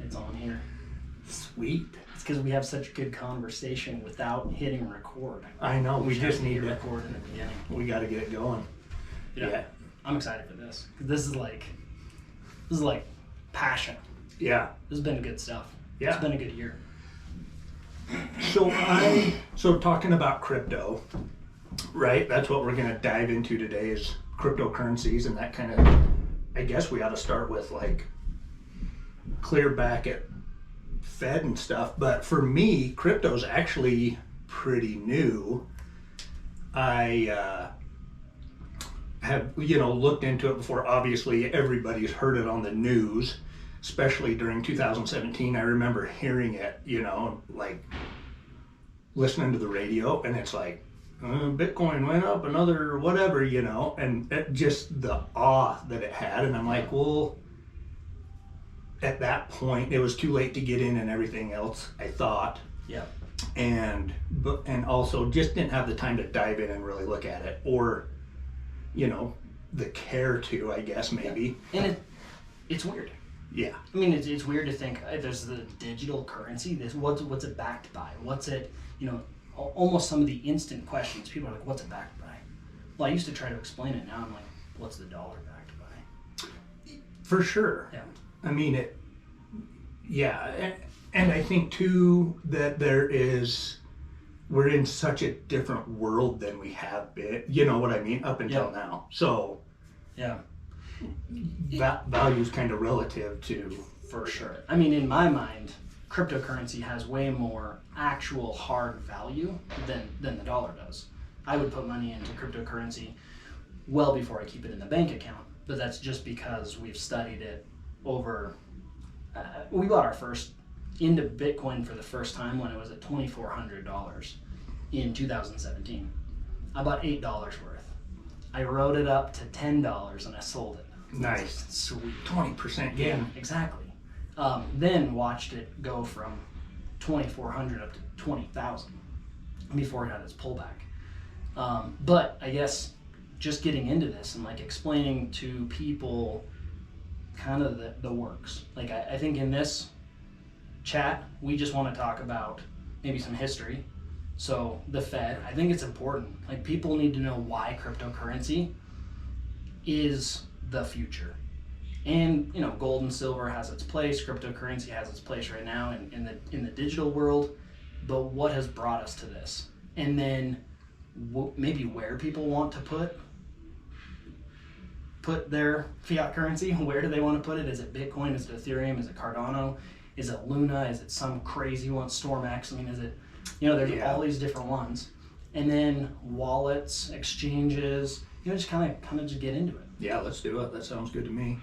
It's on here. Sweet. It's because we have such good conversation without hitting record. I know. We just need to record in the beginning. We got to get it going. Yeah. I'm excited for this. 'Cause this is like passion. Yeah. This has been good stuff. Yeah. It's been a good year. So talking about crypto, right? That's what we're going to dive into today is cryptocurrencies, and that kind of, I guess we ought to start with like clear back at Fed and stuff. But for me, crypto's actually pretty new. I have, looked into it before. Obviously, everybody's heard it on the news, especially during 2017. I remember hearing it, like listening to the radio, and it's like, Bitcoin went up another whatever, and just the awe that it had. And I'm like, well, at that point, it was too late to get in and everything else, I thought. Yeah. And also just didn't have the time to dive in and really look at it, or, the care to, I guess, maybe. Yeah. And it's weird. Yeah. I mean, it's weird to think there's the digital currency. What's it backed by? What's it, almost some of the instant questions. People are like, what's it backed by? Well, I used to try to explain it. Now I'm like, what's the dollar backed by? For sure. Yeah. I mean, and I think too that we're in such a different world than we have been, what I mean, up until now. So yeah, that value is kind of relative to. For sure. I mean, in my mind, cryptocurrency has way more actual hard value than the dollar does. I would put money into cryptocurrency well before I keep it in the bank account, but that's just because we've studied it over. We bought our first into Bitcoin for the first time when it was at $2,400 in 2017. I bought $8 worth. I wrote it up to $10 and I sold it. Nice. Sweet. 20% gain. Yeah, exactly. Then watched it go from 2,400 up to 20,000 before it had its pullback. But I guess just getting into this and like explaining to people kind of the works. Like I think in this chat, we just want to talk about maybe some history. So the Fed, I think it's important. Like people need to know why cryptocurrency is the future. And gold and silver has its place. Cryptocurrency has its place right now in the digital world. But what has brought us to this? And then maybe where people want to put their fiat currency. Where do they want to put it? Is it Bitcoin? Is it Ethereum? Is it Cardano? Is it Luna? Is it some crazy one, StormX? I mean, is it? There's all these different ones. And then wallets, exchanges. Just kind of just get into it. Yeah, let's do it. That sounds good to me.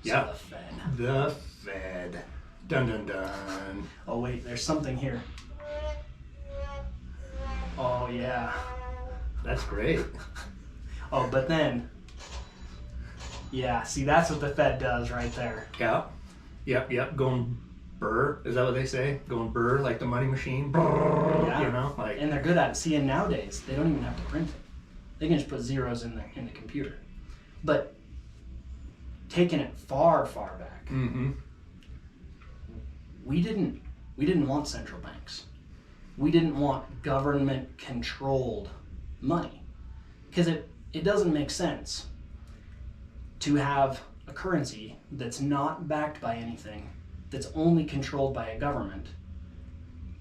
So yeah. The Fed. The Fed. Dun dun dun. Oh wait, there's something here. Oh yeah. That's great. Oh, but then. Yeah, see, that's what the Fed does right there. Yeah. Yep. Going burr. Is that what they say? Going burr, like the money machine. Brrr, yeah. And they're good at it. See, and nowadays they don't even have to print it. They can just put zeros in the computer. But taking it far back, we didn't want central banks. We didn't want government-controlled money, because it doesn't make sense to have a currency that's not backed by anything, that's only controlled by a government.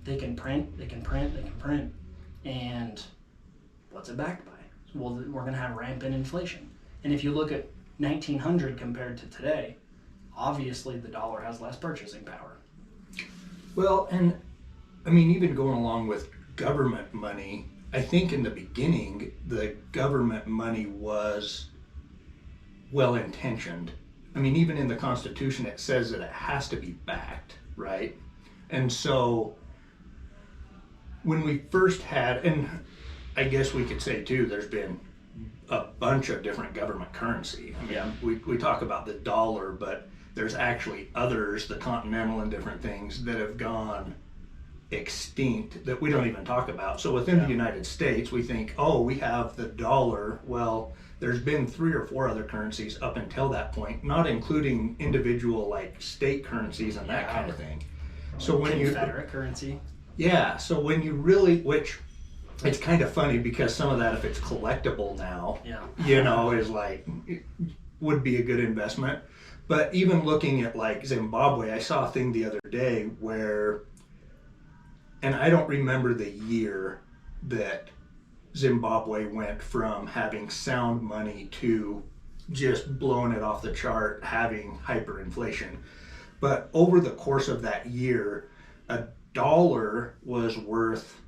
They can print, and what's it backed by? Well, we're going to have rampant inflation. And if you look at 1900 compared to today, obviously the dollar has less purchasing power. Well, and I mean, even going along with government money, I think in the beginning, the government money was well-intentioned. I mean, even in the Constitution, it says that it has to be backed, right? And so when we first had, and I guess we could say too, there's been a bunch of different government currency. I mean, we talk about the dollar, but there's actually others, the continental and different things that have gone extinct that we don't even talk about. So within the United States, we think, oh, we have the dollar. Well, there's been 3 or 4 other currencies up until that point, not including individual like state currencies and that kind of thing. So when Confederate currency. Yeah, so when you really, which it's kind of funny because some of that, if it's collectible now, is like, would be a good investment. But even looking at like Zimbabwe, I saw a thing the other day where, and I don't remember the year that Zimbabwe went from having sound money to just blowing it off the chart, having hyperinflation. But over the course of that year, a dollar was worth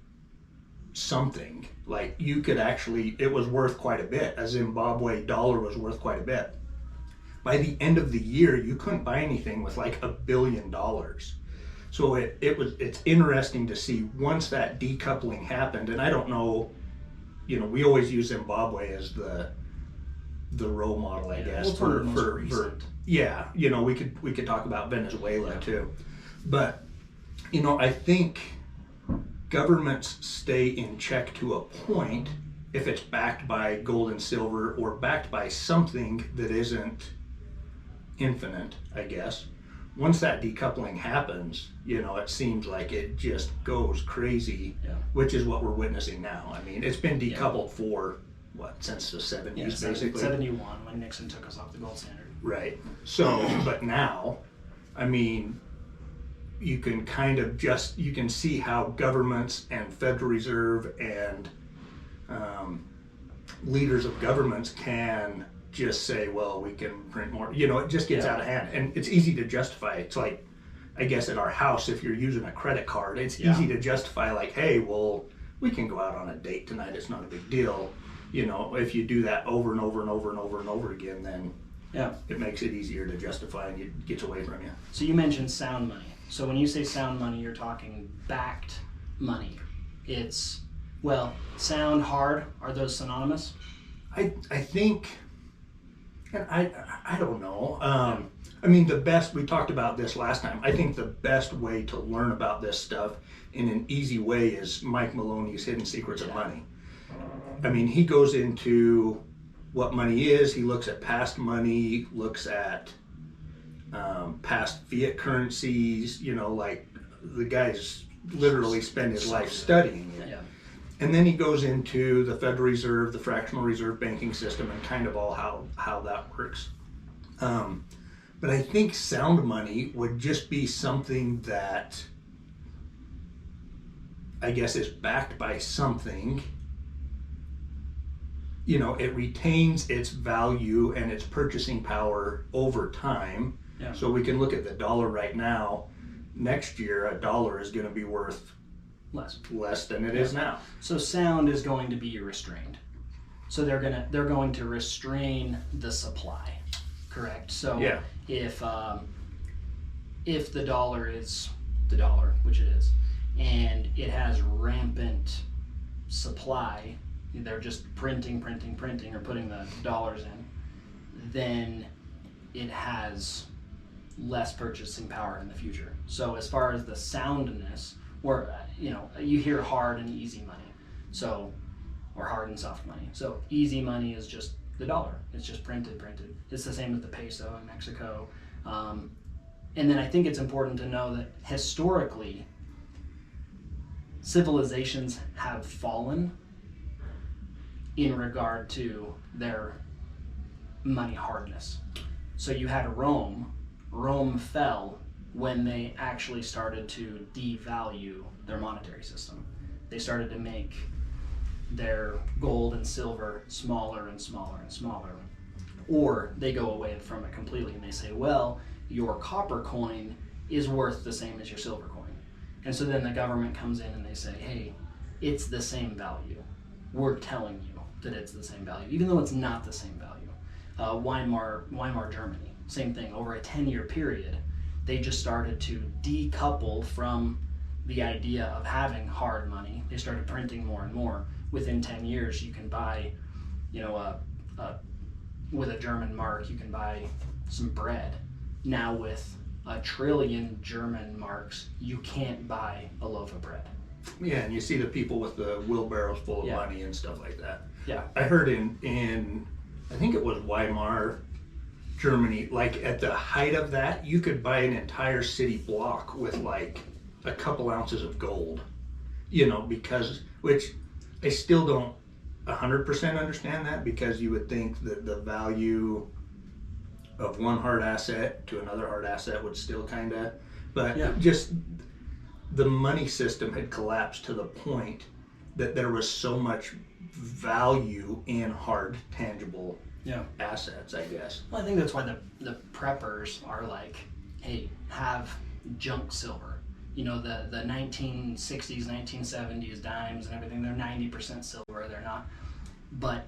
something. Like you could actually, it was worth quite a bit. A Zimbabwe dollar was worth quite a bit. By the end of the year, you couldn't buy anything with like $1 billion. So it's interesting to see once that decoupling happened, and I don't know, we always use Zimbabwe as the role model, I guess, for we could talk about Venezuela too. But I think governments stay in check to a point if it's backed by gold and silver or backed by something that isn't infinite, I guess. Once that decoupling happens, it seems like it just goes crazy, which is what we're witnessing now. I mean, it's been decoupled for, since the 70s, basically? 71, when Nixon took us off the gold standard. Right. So, but now, I mean, you can kind of you can see how governments and Federal Reserve and leaders of governments can just say, well, we can print more. It just gets out of hand. And it's easy to justify. It's like, I guess at our house, if you're using a credit card, it's easy to justify like, hey, well, we can go out on a date tonight. It's not a big deal. If you do that over and over and over and over and over again, then it makes it easier to justify and it gets away from you. So you mentioned sound money. So when you say sound money, you're talking backed money. It's, sound, hard, are those synonymous? I think, and I don't know. I mean, the best, we talked about this last time, I think the best way to learn about this stuff in an easy way is Mike Maloney's Hidden Secrets of Money. I mean, he goes into what money is, he looks at past money, looks at past fiat currencies, like the guy's literally spent his life studying it. Yeah. And then he goes into the Federal Reserve, the fractional reserve banking system, and kind of all how that works. But I think sound money would just be something that I guess is backed by something. It retains its value and its purchasing power over time. Yeah. So we can look at the dollar right now. Next year, a dollar is going to be worth less than it is now. So sound is going to be restrained. So they're going to restrain the supply, correct? So if the dollar is the dollar, which it is, and it has rampant supply, they're just printing or putting the dollars in, then it has less purchasing power in the future. So as far as the soundness, or you hear hard and easy money, or hard and soft money. So easy money is just the dollar. It's just printed. It's the same with the peso in Mexico. And then I think it's important to know that historically, civilizations have fallen in regard to their money hardness. So you had Rome fell when they actually started to devalue their monetary system. They started to make their gold and silver smaller and smaller and smaller. Or they go away from it completely and they say, well, your copper coin is worth the same as your silver coin. And so then the government comes in and they say, hey, it's the same value. We're telling you that it's the same value, even though it's not the same value. Weimar, Germany, same thing. Over a 10-year period, they just started to decouple from the idea of having hard money. They started printing more and more. Within 10 years, you can buy, with a German mark, you can buy some bread. Now with 1 trillion German marks, you can't buy a loaf of bread. Yeah, and you see the people with the wheelbarrows full of money and stuff like that. Yeah. I heard in I think it was Weimar, Germany, like at the height of that, you could buy an entire city block with like a couple ounces of gold, because, which I still don't 100% understand that, because you would think that the value of one hard asset to another hard asset would still kind of, but just the money system had collapsed to the point that there was so much value in hard, tangible assets, I guess. Well, I think that's why the preppers are like, hey, have junk silver. The 1960s, 1970s dimes and everything, they're 90% silver, they're not. But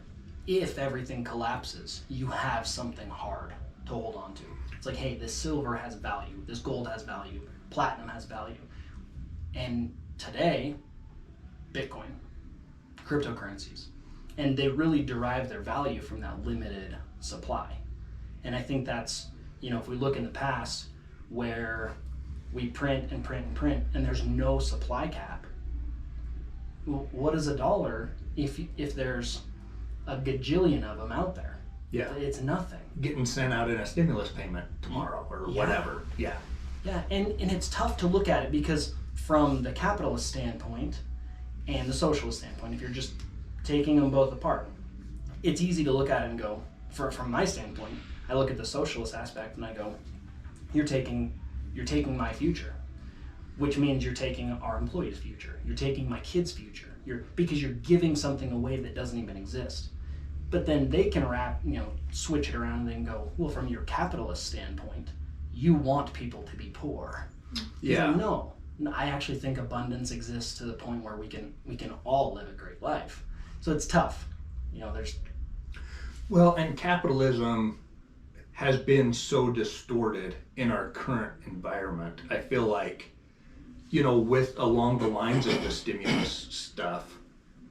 if everything collapses, you have something hard to hold on to. It's like, hey, this silver has value, this gold has value, platinum has value. And today, Bitcoin, cryptocurrencies, and they really derive their value from that limited supply. And I think that's, if we look in the past where we print and print and print and there's no supply cap, well, what is a dollar if there's a gajillion of them out there? Yeah. It's nothing. Getting sent out in a stimulus payment tomorrow or whatever. Yeah. Yeah, and it's tough to look at it because from the capitalist standpoint and the socialist standpoint, if you're just taking them both apart, it's easy to look at it and go, from my standpoint, I look at the socialist aspect and I go, you're taking my future, which means you're taking our employees' future. You're taking my kids' future. Because you're giving something away that doesn't even exist. But then they can switch it around and then go, well, from your capitalist standpoint, you want people to be poor. Yeah. No, I actually think abundance exists to the point where we can all live a great life. So it's tough. Well, and capitalism has been so distorted in our current environment. I feel like, with along the lines of the stimulus stuff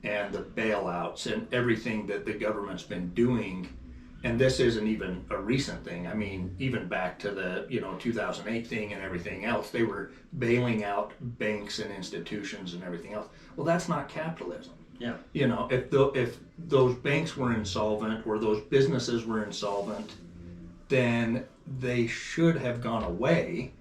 and the bailouts and everything that the government's been doing, and this isn't even a recent thing. I mean, even back to the 2008 thing and everything else, they were bailing out banks and institutions and everything else. Well, that's not capitalism. Yeah. If those banks were insolvent or those businesses were insolvent, then they should have gone away,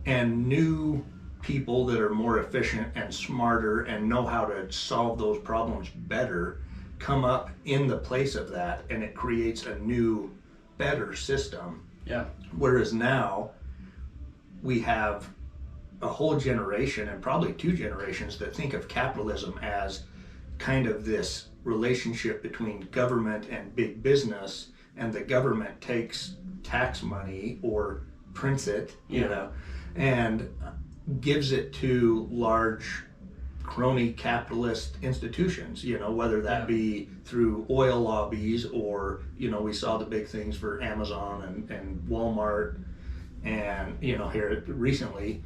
and new people that are more efficient and smarter and know how to solve those problems better come up in the place of that, and it creates a new, better system. Yeah. Whereas now we have a whole generation, and probably two generations, that think of capitalism as kind of this relationship between government and big business, and the government takes tax money or prints it, and gives it to large crony capitalist institutions, whether that be through oil lobbies or, we saw the big things for Amazon and Walmart and, here recently,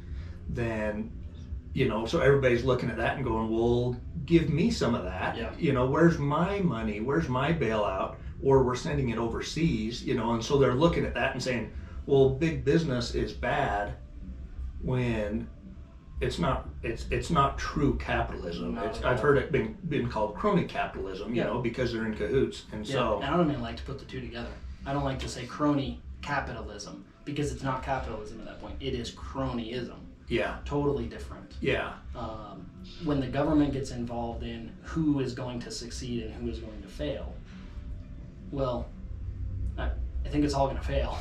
then, so everybody's looking at that and going, well, give me some of that. Yeah. Where's my money? Where's my bailout? Or we're sending it overseas, and so they're looking at that and saying, well, big business is bad, when it's not true capitalism. I've heard it been called crony capitalism, because they're in cahoots. And so, and I don't even like to put the two together. I don't like to say crony capitalism because it's not capitalism at that point. It is cronyism. Yeah. Totally different. Yeah. When the government gets involved in who is going to succeed and who is going to fail, well, I think it's all going to fail.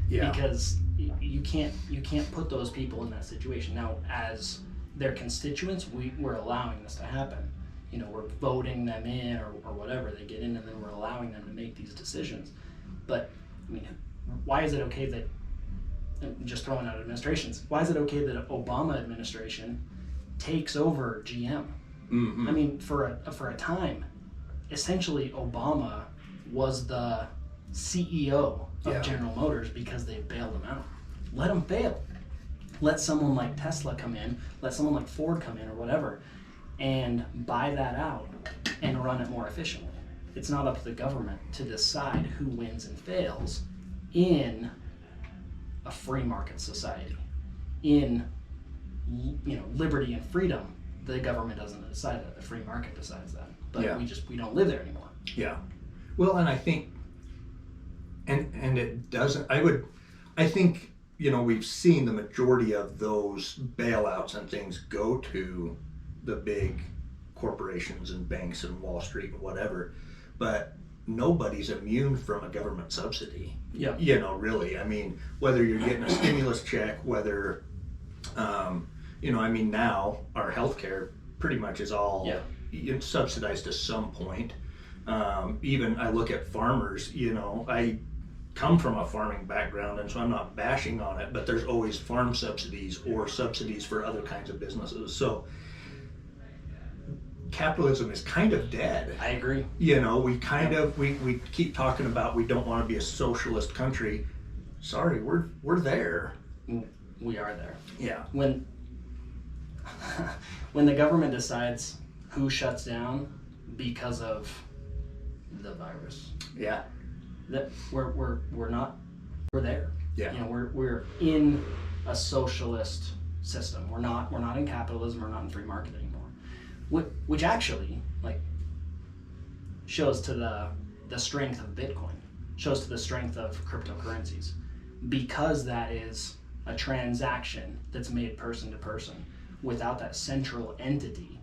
Yeah. Because you can't put those people in that situation. Now, as their constituents, we're allowing this to happen. We're voting them in or whatever. They get in, and then we're allowing them to make these decisions. But, why is it okay that, just throwing out administrations, why is it okay that an Obama administration takes over GM? Mm-hmm. For a time, essentially Obama was the CEO of General Motors because they bailed them out. Let them fail. Let someone like Tesla come in, let someone like Ford come in or whatever, and buy that out and run it more efficiently. It's not up to the government to decide who wins and fails in a free market society. In liberty and freedom, the government doesn't decide that. The free market decides that. But we don't live there anymore. Yeah. Well, and I think And it doesn't. I think, we've seen the majority of those bailouts and things go to the big corporations and banks and Wall Street and whatever, but nobody's immune from a government subsidy. Yeah. Really. I mean, whether you're getting a stimulus check, whether, now our healthcare pretty much is all subsidized to some point. Even I look at farmers, I come from a farming background, and so I'm not bashing on it, but there's always farm subsidies or subsidies for other kinds of businesses. So capitalism is kind of dead. I agree. We keep talking about we don't want to be a socialist country. Sorry, we're there. We are there. Yeah. When the government decides who shuts down because of the virus, yeah, that we're there. Yeah. We're in a socialist system. We're not in capitalism. We're not in free market anymore, which actually shows to the strength of Bitcoin, shows to the strength of cryptocurrencies, because that is a transaction that's made person to person without that central entity